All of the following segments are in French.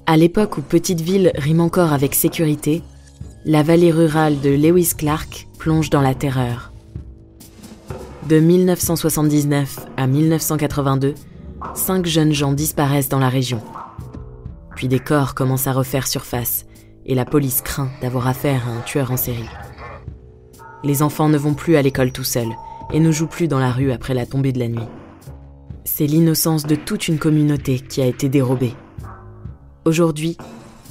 À l'époque où petite ville rime encore avec sécurité, la vallée rurale de Lewis Clark plonge dans la terreur. De 1979 à 1982, 5 jeunes gens disparaissent dans la région. Puis des corps commencent à refaire surface et la police craint d'avoir affaire à un tueur en série. Les enfants ne vont plus à l'école tout seuls et ne jouent plus dans la rue après la tombée de la nuit. C'est l'innocence de toute une communauté qui a été dérobée. Aujourd'hui,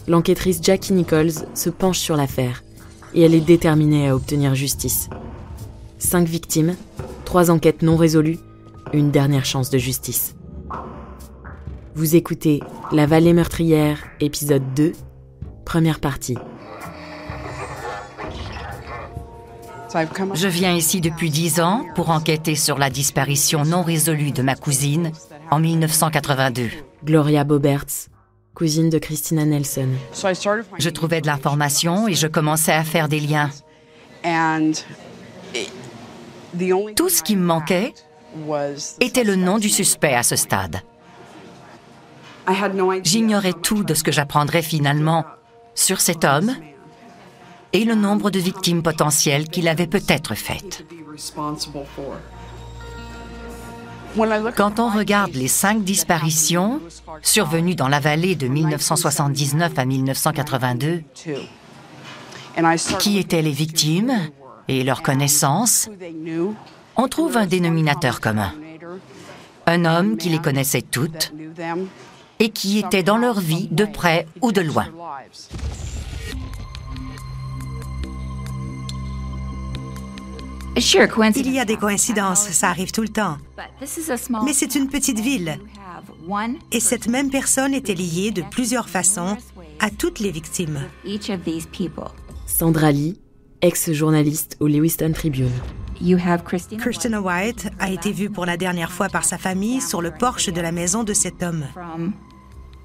l'enquêtrice Jackie Nichols se penche sur l'affaire et elle est déterminée à obtenir justice. 5 victimes, 3 enquêtes non résolues, une dernière chance de justice. Vous écoutez La Vallée meurtrière, épisode 2, première partie. Je viens ici depuis 10 ans pour enquêter sur la disparition non résolue de ma cousine en 1982. Gloria Boberts, cousine de Christina Nelson. Je trouvais de l'information et je commençais à faire des liens. Tout ce qui me manquait était le nom du suspect à ce stade. J'ignorais tout de ce que j'apprendrais finalement sur cet homme et le nombre de victimes potentielles qu'il avait peut-être faites. Quand on regarde les 5 disparitions survenues dans la vallée de 1979 à 1982, qui étaient les victimes et leurs connaissances, on trouve un dénominateur commun. Un homme qui les connaissait toutes et qui était dans leur vie de près ou de loin. Il y a des coïncidences, ça arrive tout le temps. Mais c'est une petite ville. Et cette même personne était liée de plusieurs façons à toutes les victimes. Sandra Lee, ex-journaliste au Lewiston Tribune. Christina White a été vue pour la dernière fois par sa famille sur le porche de la maison de cet homme.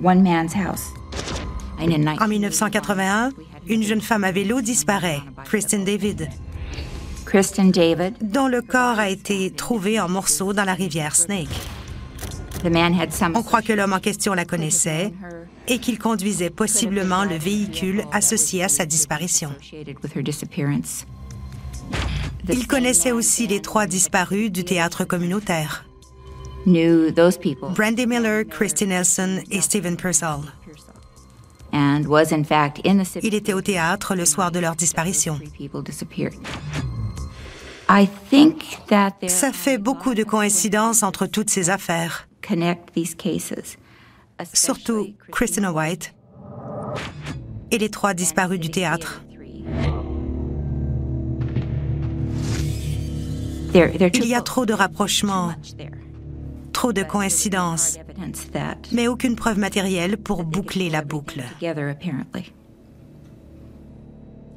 En 1981, une jeune femme à vélo disparaît, Kristen David, dont le corps a été trouvé en morceaux dans la rivière Snake. On croit que l'homme en question la connaissait et qu'il conduisait possiblement le véhicule associé à sa disparition. Il connaissait aussi les 3 disparus du théâtre communautaire. Brandy Miller, Christy Nelson et Stephen Purcell. Il était au théâtre le soir de leur disparition. Ça fait beaucoup de coïncidences entre toutes ces affaires. Surtout Christina White et les 3 disparus du théâtre. Il y a trop de rapprochements, trop de coïncidences, mais aucune preuve matérielle pour boucler la boucle.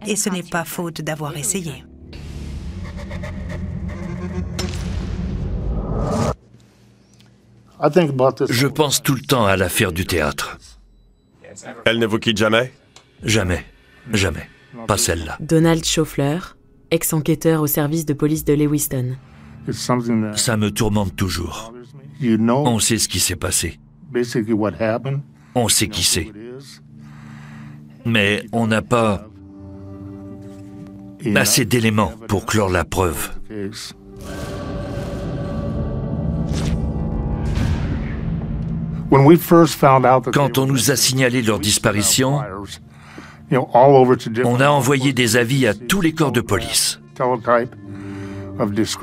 Et ce n'est pas faute d'avoir essayé. Je pense tout le temps à l'affaire du théâtre. Elle ne vous quitte jamais? Jamais. Jamais. Pas celle-là. Donald Schoeffler, ex-enquêteur au service de police de Lewiston. Ça me tourmente toujours. On sait ce qui s'est passé. On sait qui c'est. Mais on n'a pas assez d'éléments pour clore la preuve. Quand on nous a signalé leur disparition, on a envoyé des avis à tous les corps de police.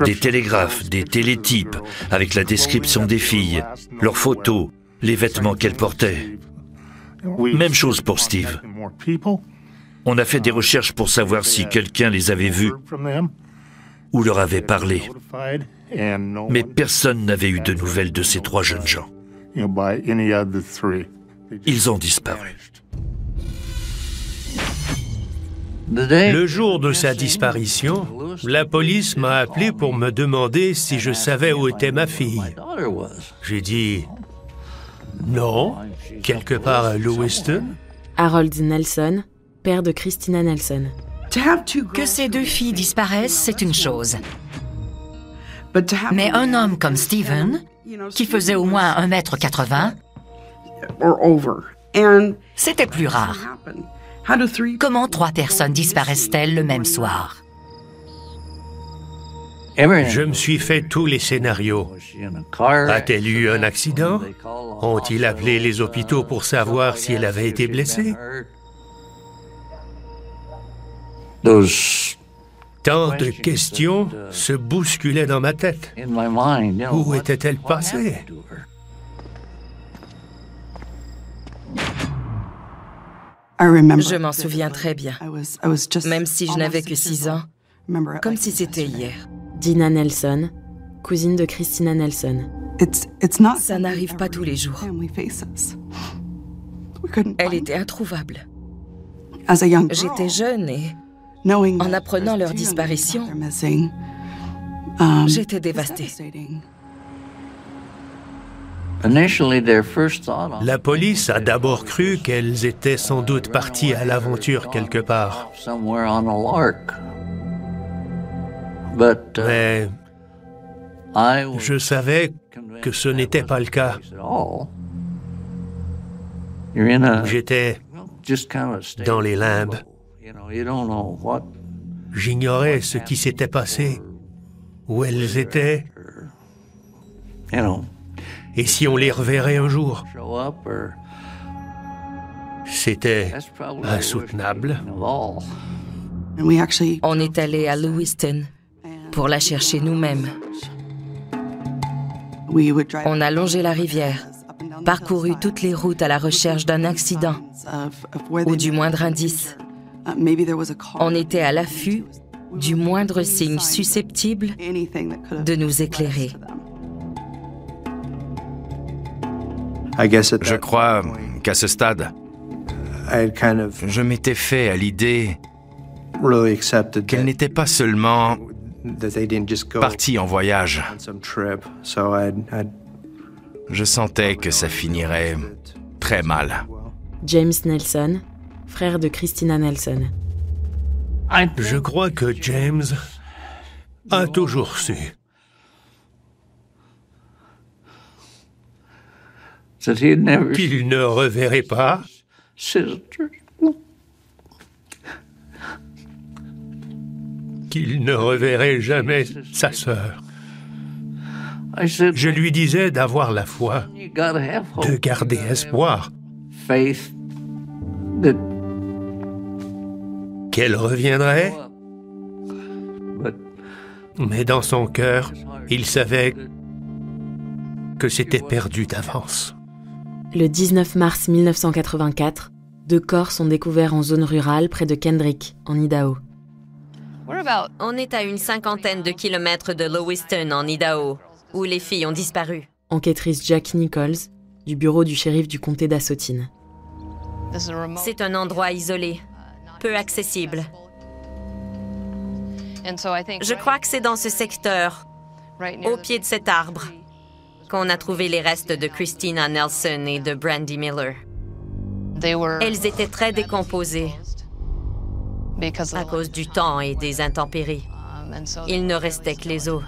Des télégraphes, des télétypes, avec la description des filles, leurs photos, les vêtements qu'elles portaient. Même chose pour Steve. On a fait des recherches pour savoir si quelqu'un les avait vus ou leur avait parlé. Mais personne n'avait eu de nouvelles de ces 3 jeunes gens. Ils ont disparu. Le jour de sa disparition, la police m'a appelé pour me demander si je savais où était ma fille. J'ai dit non, quelque part à Lewiston. Harold Nelson, père de Christina Nelson. Que ces 2 filles disparaissent, c'est une chose. Mais un homme comme Stephen, qui faisait au moins 1,80 m, C'était plus rare. Comment 3 personnes disparaissent-elles le même soir? Je me suis fait tous les scénarios. A-t-elle eu un accident? Ont-ils appelé les hôpitaux pour savoir si elle avait été blessée? Tant de questions se bousculaient dans ma tête. Où était-elle passée? Je m'en souviens très bien, même si je n'avais que 6 ans, comme si c'était hier. Dina Nelson, cousine de Christina Nelson. Ça n'arrive pas tous les jours. Elle était introuvable. J'étais jeune et, en apprenant leur disparition, j'étais dévastée. La police a d'abord cru qu'elles étaient sans doute parties à l'aventure quelque part. Mais je savais que ce n'était pas le cas. J'étais dans les limbes. J'ignorais ce qui s'était passé, où elles étaient, et si on les reverrait un jour. C'était insoutenable. On est allé à Lewiston pour la chercher nous-mêmes. On a longé la rivière, parcouru toutes les routes à la recherche d'un accident ou du moindre indice. On était à l'affût du moindre signe susceptible de nous éclairer. Je crois qu'à ce stade, je m'étais fait à l'idée qu'elle n'était pas seulement partie en voyage. Je sentais que ça finirait très mal. James Nelson, frère de Christina Nelson. Je crois que James a toujours su. Qu'il ne reverrait pas qu'il ne reverrait jamais sa sœur. Je lui disais d'avoir la foi, de garder espoir, qu'elle reviendrait. Mais dans son cœur, il savait que c'était perdu d'avance. Le 19 mars 1984, 2 corps sont découverts en zone rurale près de Kendrick, en Idaho. On est à une 50aine de kilomètres de Lewiston, en Idaho, où les filles ont disparu. Enquêtrice Jackie Nichols, du bureau du shérif du comté d'Assautine. C'est un endroit isolé, peu accessible. Je crois que c'est dans ce secteur, au pied de cet arbre, qu'on a trouvé les restes de Christina Nelson et de Brandy Miller. Elles étaient très décomposées à cause du temps et des intempéries. Il ne restait que les os.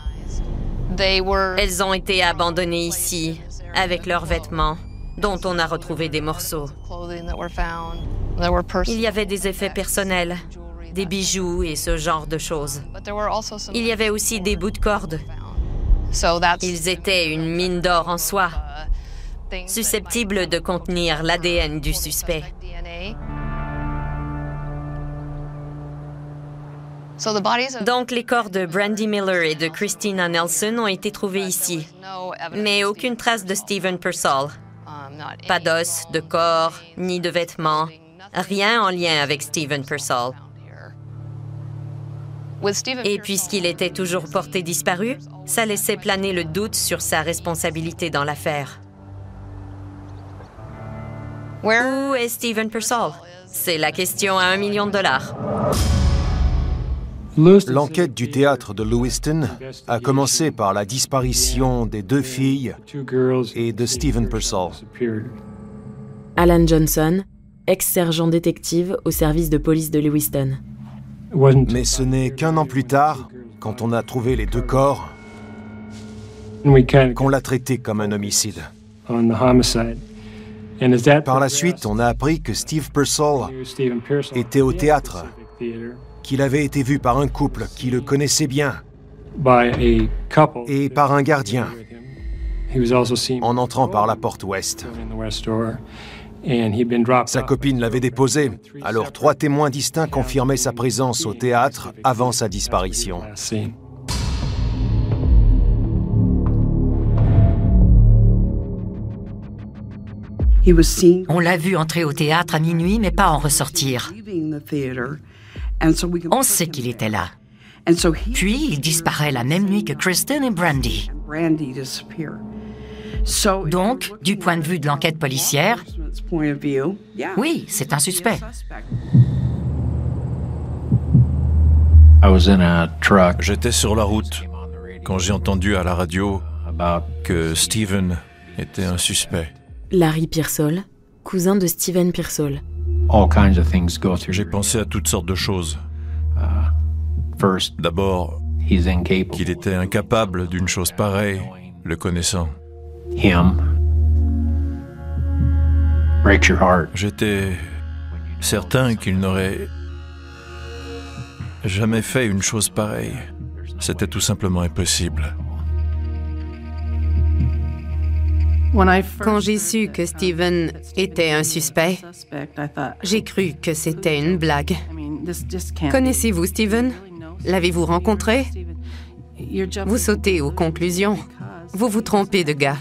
Elles ont été abandonnées ici, avec leurs vêtements, dont on a retrouvé des morceaux. Il y avait des effets personnels, des bijoux et ce genre de choses. Il y avait aussi des bouts de corde. Ils étaient une mine d'or en soi, susceptible de contenir l'ADN du suspect. Donc les corps de Brandy Miller et de Christina Nelson ont été trouvés ici, mais aucune trace de Stephen Pearsall. Pas d'os, de corps, ni de vêtements, rien en lien avec Stephen Pearsall. Et puisqu'il était toujours porté disparu, ça laissait planer le doute sur sa responsabilité dans l'affaire. Où est Stephen Pearsall? C'est la question à $1 million. L'enquête du théâtre de Lewiston a commencé par la disparition des 2 filles et de Stephen Pearsall. Alan Johnson, ex-sergent détective au service de police de Lewiston. Mais ce n'est qu'1 an plus tard, quand on a trouvé les 2 corps, qu'on l'a traité comme un homicide. Par la suite, on a appris que Steve Purcell était au théâtre, qu'il avait été vu par un couple qui le connaissait bien et par un gardien en entrant par la porte ouest. Sa copine l'avait déposé, alors 3 témoins distincts confirmaient sa présence au théâtre avant sa disparition. On l'a vu entrer au théâtre à minuit, mais pas en ressortir. On sait qu'il était là. Puis, il disparaît la même nuit que Kristen et Brandy. Donc, du point de vue de l'enquête policière, oui, c'est un suspect. J'étais sur la route quand j'ai entendu à la radio que Steven était un suspect. Larry Pearsall, cousin de Steven Pearsall. J'ai pensé à toutes sortes de choses. D'abord, qu'il était incapable d'une chose pareille, le connaissant. J'étais certain qu'il n'aurait jamais fait une chose pareille. C'était tout simplement impossible. Quand j'ai su que Steven était un suspect, j'ai cru que c'était une blague. Connaissez-vous Steven? L'avez-vous rencontré? Vous sautez aux conclusions. Vous vous trompez de gars.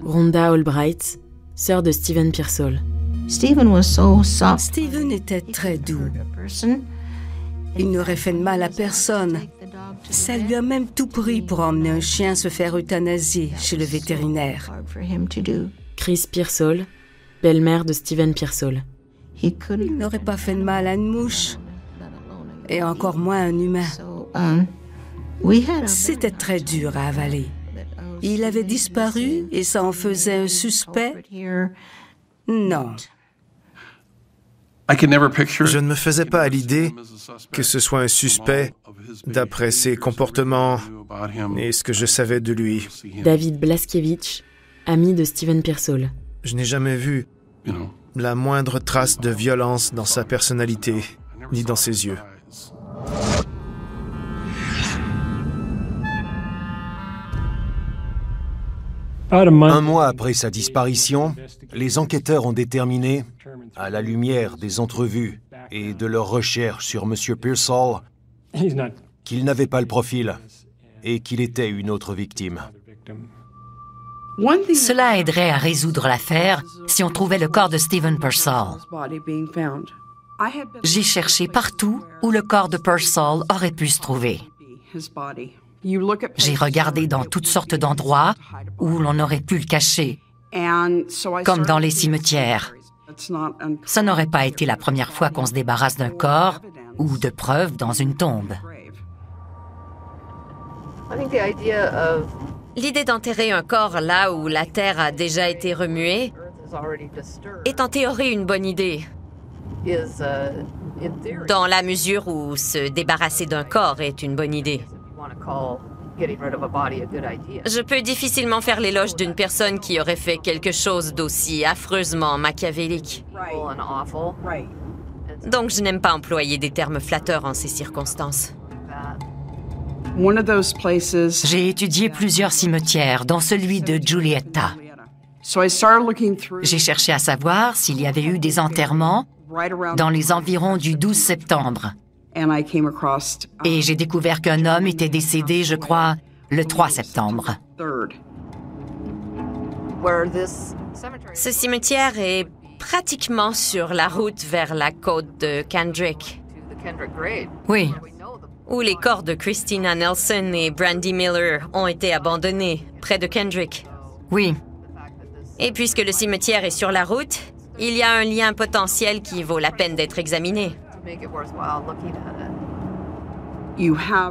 Rhonda Albright, sœur de Steven Pearsall. Steven était très doux. Il n'aurait fait de mal à personne. Ça lui a même tout pris pour emmener un chien se faire euthanasier chez le vétérinaire. Chris Pearsall, belle-mère de Steven Pearsall. Il n'aurait pas fait de mal à une mouche, et encore moins à un humain. C'était très dur à avaler. Il avait disparu et ça en faisait un suspect? Non. Je ne me faisais pas à l'idée que ce soit un suspect d'après ses comportements et ce que je savais de lui. David Blaskiewicz, ami de Steven Pearsall. Je n'ai jamais vu la moindre trace de violence dans sa personnalité, ni dans ses yeux. Un mois après sa disparition, les enquêteurs ont déterminé, à la lumière des entrevues et de leurs recherches sur M. Pearsall, qu'il n'avait pas le profil et qu'il était une autre victime. Cela aiderait à résoudre l'affaire si on trouvait le corps de Steven Pearsall. J'ai cherché partout où le corps de Pearsall aurait pu se trouver. J'ai regardé dans toutes sortes d'endroits où l'on aurait pu le cacher, comme dans les cimetières. Ça n'aurait pas été la première fois qu'on se débarrasse d'un corps ou de preuves dans une tombe. L'idée d'enterrer un corps là où la terre a déjà été remuée est en théorie une bonne idée. Dans la mesure où se débarrasser d'un corps est une bonne idée. Je peux difficilement faire l'éloge d'une personne qui aurait fait quelque chose d'aussi affreusement machiavélique. Donc je n'aime pas employer des termes flatteurs en ces circonstances. J'ai étudié plusieurs cimetières, dont celui de Giulietta. J'ai cherché à savoir s'il y avait eu des enterrements dans les environs du 12 septembre. Et j'ai découvert qu'un homme était décédé, je crois, le 3 septembre. Ce cimetière est pratiquement sur la route vers la côte de Kendrick. Oui. Où les corps de Christina Nelson et Brandy Miller ont été abandonnés, près de Kendrick. Oui. Et puisque le cimetière est sur la route, il y a un lien potentiel qui vaut la peine d'être examiné.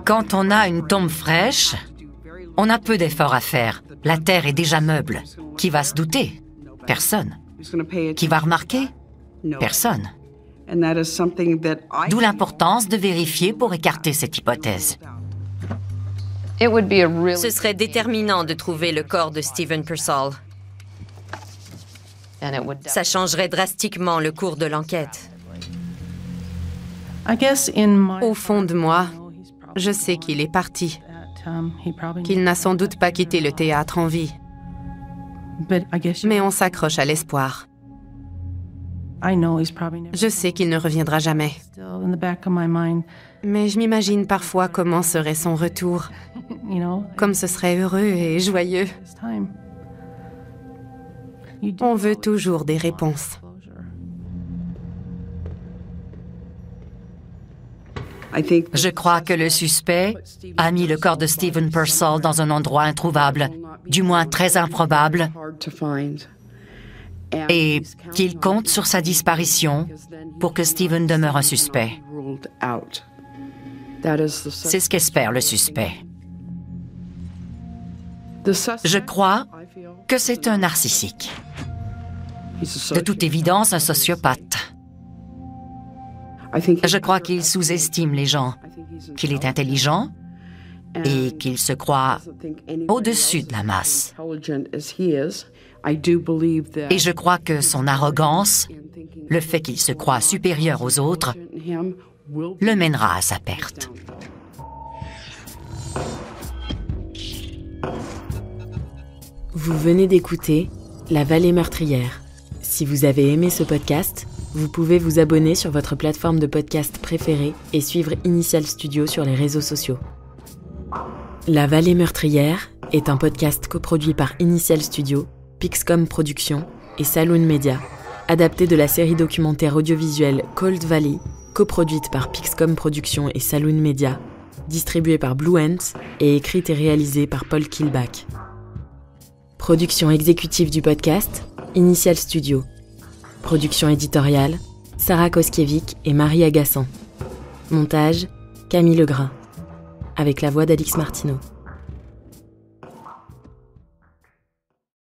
Quand on a une tombe fraîche, on a peu d'efforts à faire. La terre est déjà meuble. Qui va se douter? Personne. Qui va remarquer? Personne. D'où l'importance de vérifier pour écarter cette hypothèse. Ce serait déterminant de trouver le corps de Steven Pearsall. Ça changerait drastiquement le cours de l'enquête. Au fond de moi, je sais qu'il est parti, qu'il n'a sans doute pas quitté le théâtre en vie. Mais on s'accroche à l'espoir. Je sais qu'il ne reviendra jamais. Mais je m'imagine parfois comment serait son retour, comme ce serait heureux et joyeux. On veut toujours des réponses. Je crois que le suspect a mis le corps de Stephen Purcell dans un endroit introuvable, du moins très improbable, et qu'il compte sur sa disparition pour que Stephen demeure un suspect. C'est ce qu'espère le suspect. Je crois que c'est un narcissique. De toute évidence, un sociopathe. Je crois qu'il sous-estime les gens, qu'il est intelligent et qu'il se croit au-dessus de la masse. Et je crois que son arrogance, le fait qu'il se croit supérieur aux autres, le mènera à sa perte. Vous venez d'écouter La Vallée meurtrière. Si vous avez aimé ce podcast, vous pouvez vous abonner sur votre plateforme de podcast préférée et suivre Initial Studio sur les réseaux sociaux. La Vallée meurtrière est un podcast coproduit par Initial Studio, Pixcom Productions et Saloon Media, adapté de la série documentaire audiovisuelle Cold Valley, coproduite par Pixcom Productions et Saloon Media, distribuée par Blue Ant et écrite et réalisée par Paul Kilbach. Production exécutive du podcast, Initial Studio. Production éditoriale, Sarah Koskiewicz et Marie Agassan. Montage, Camille Legras. Avec la voix d'Alix Martineau.